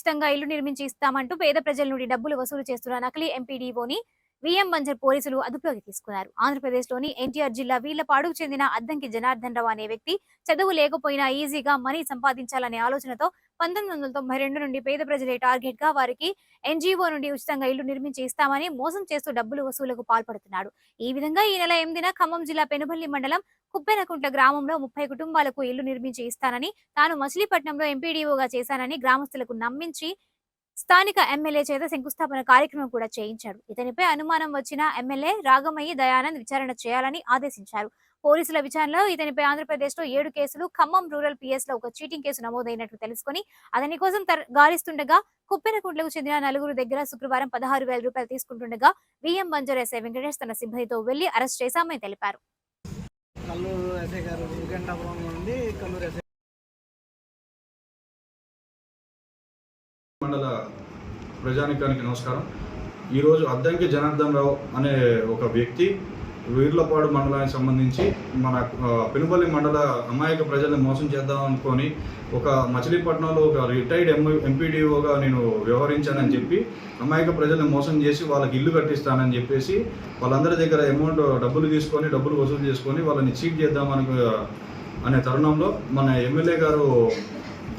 ఉచితంగా ఇల్లు నిర్మించి ఇస్తామంటూ పేద ప్రజల నుండి డబ్బులు వసూలు చేస్తున్న నకిలీ ఎంపీడీఓని విఎం బంజర్ పోలీసులు అదుపులోకి తీసుకున్నారు. ఆంధ్రప్రదేశ్లోని ఎన్టీఆర్ జిల్లా వీళ్లపాడుకు చెందిన అద్దంకి జనార్దన్ రావు అనే వ్యక్తి చదువు లేకపోయినా ఈజీగా మనీ సంపాదించాలనే ఆలోచనతో 1992 నుండి పేద ప్రజలే టార్గెట్ గా వారికి ఎన్జీఓ నుండి ఉచితంగా ఇల్లు నిర్మించి ఇస్తామని మోసం చేస్తూ డబ్బులు వసూలుకు పాల్పడుతున్నాడు. ఈ విధంగా ఈ నెల 8న ఖమ్మం జిల్లా పెనుబల్లి మండలం కుప్పెనకుంట గ్రామంలో 30 కుటుంబాలకు ఇల్లు నిర్మించి ఇస్తానని, తాను మచిలీపట్నంలో ఎంపీడీఓగా చేశానని గ్రామస్తులకు నమ్మించి స్థానిక ఎమ్మెల్యే చేత శంకుస్థాపన కార్యక్రమం కూడా చేయించాడు. ఇతనిపై అనుమానం వచ్చిన ఎమ్మెల్యే రాగమయ్యి దయానంద్ విచారణ చేయాలని ఆదేశించారు. పోలీసుల విచారణలో ఇతనిపై ఆంధ్రప్రదేశ్లో 7 కేసులు, ఖమ్మం రూరల్ పిఎస్ లో ఒక చీటింగ్ కేసు నమోదైనట్లు తెలుసుకుని అతని కోసం గాలిస్తుండగా కుప్పెనకుంట్లకు చెందిన 4 దగ్గర శుక్రవారం 16,000 రూపాయలు తీసుకుంటుండగా విఎం బంజర్ ఎస్ఐ వెంకటేష్ తన సిబ్బందితో వెళ్లి అరెస్ట్ చేశామని తెలిపారు. మండల ప్రజానికానికి నమస్కారం. ఈరోజు అద్దంకి జనార్దన్ రావు అనే ఒక వ్యక్తి వీర్లపాడు మండలానికి సంబంధించి మన పెనుబల్లి మండల అమాయక ప్రజల్ని మోసం చేద్దాం అనుకొని ఒక మచిలీపట్నంలో ఒక రిటైర్డ్ ఎంపీడీఓగా నేను వ్యవహరించానని చెప్పి అమాయక ప్రజల్ని మోసం చేసి వాళ్ళకి ఇల్లు కట్టిస్తానని చెప్పేసి వాళ్ళందరి దగ్గర డబ్బులు తీసుకొని డబ్బులు వసూలు చేసుకొని వాళ్ళని చీట్ చేద్దామని అనే తరుణంలో మన ఎమ్మెల్యే గారు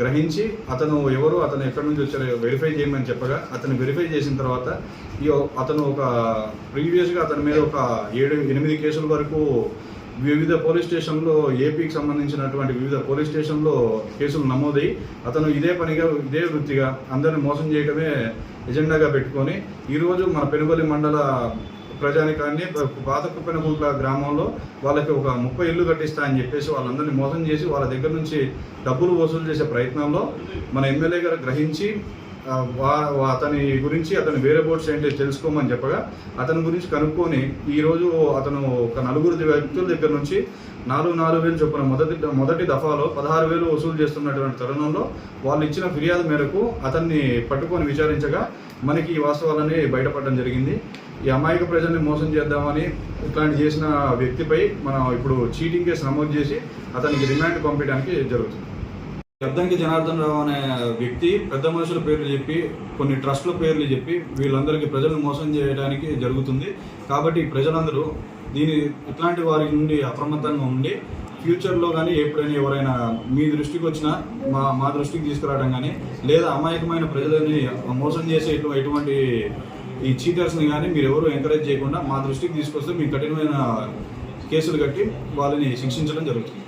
గ్రహించి అతను ఎవరు, అతను ఎక్కడి నుంచి వచ్చారో వెరిఫై చేయమని చెప్పగా అతను వెరిఫై చేసిన తర్వాత అతను ఒక ప్రీవియస్గా అతని మీద ఒక 7-8 కేసుల వరకు వివిధ పోలీస్ స్టేషన్లో ఏపీకి సంబంధించినటువంటి వివిధ పోలీస్ స్టేషన్లో కేసులు నమోదై అతను ఇదే పనిగా ఇదే వృత్తిగా అందరిని మోసం చేయడమే ఎజెండాగా పెట్టుకొని ఈరోజు మన పెనుబల్లి మండల ప్రజానికాన్ని పాత కుప్పెనకుంట్ల గ్రామంలో వాళ్ళకి ఒక 30 ఇల్లు కట్టిస్తా అని చెప్పేసి వాళ్ళందరినీ మోసం చేసి వాళ్ళ దగ్గర నుంచి డబ్బులు వసూలు చేసే ప్రయత్నంలో మన ఎమ్మెల్యే గారు గ్రహించి అతని గురించి అతని వేరే బోర్డ్స్ ఏంటి తెలుసుకోమని చెప్పగా అతని గురించి కనుక్కొని ఈరోజు అతను ఒక 4 వ్యక్తుల దగ్గర నుంచి 4,000 చొప్పున మొదటి దఫాలో 16,000 వసూలు చేస్తున్నటువంటి తరుణంలో వాళ్ళు ఇచ్చిన ఫిర్యాదు మేరకు అతన్ని పట్టుకొని విచారించగా మనకి ఈ వాస్తవాలని బయటపడడం జరిగింది. ఈ అమాయక ప్రజల్ని మోసం చేద్దామని ఇట్లాంటి చేసిన వ్యక్తిపై మనం ఇప్పుడు చీటింగ్ కేసు నమోదు చేసి అతనికి రిమాండ్ పంపించడానికి జరుగుతుంది. అద్దంకి జనార్దన్ రావు అనే వ్యక్తి పెద్ద మనుషుల పేర్లు చెప్పి కొన్ని ట్రస్టుల పేర్లు చెప్పి వీళ్ళందరికీ ప్రజలను మోసం చేయడానికి జరుగుతుంది. కాబట్టి ప్రజలందరూ ఇట్లాంటి వారి నుండి అప్రమత్తంగా ఉండి ఫ్యూచర్లో కానీ ఎప్పుడైనా ఎవరైనా మీ దృష్టికి వచ్చినా మా దృష్టికి తీసుకురావడం కానీ లేదా అమాయకమైన ప్రజలని మోసం చేసే ఎటువంటి ఈ చీటర్స్ని కానీ మీరు ఎవరు ఎంకరేజ్ చేయకుండా మా దృష్టికి తీసుకొస్తే మీకు కఠినమైన కేసులు కట్టి వాళ్ళని శిక్షించడం జరుగుతుంది.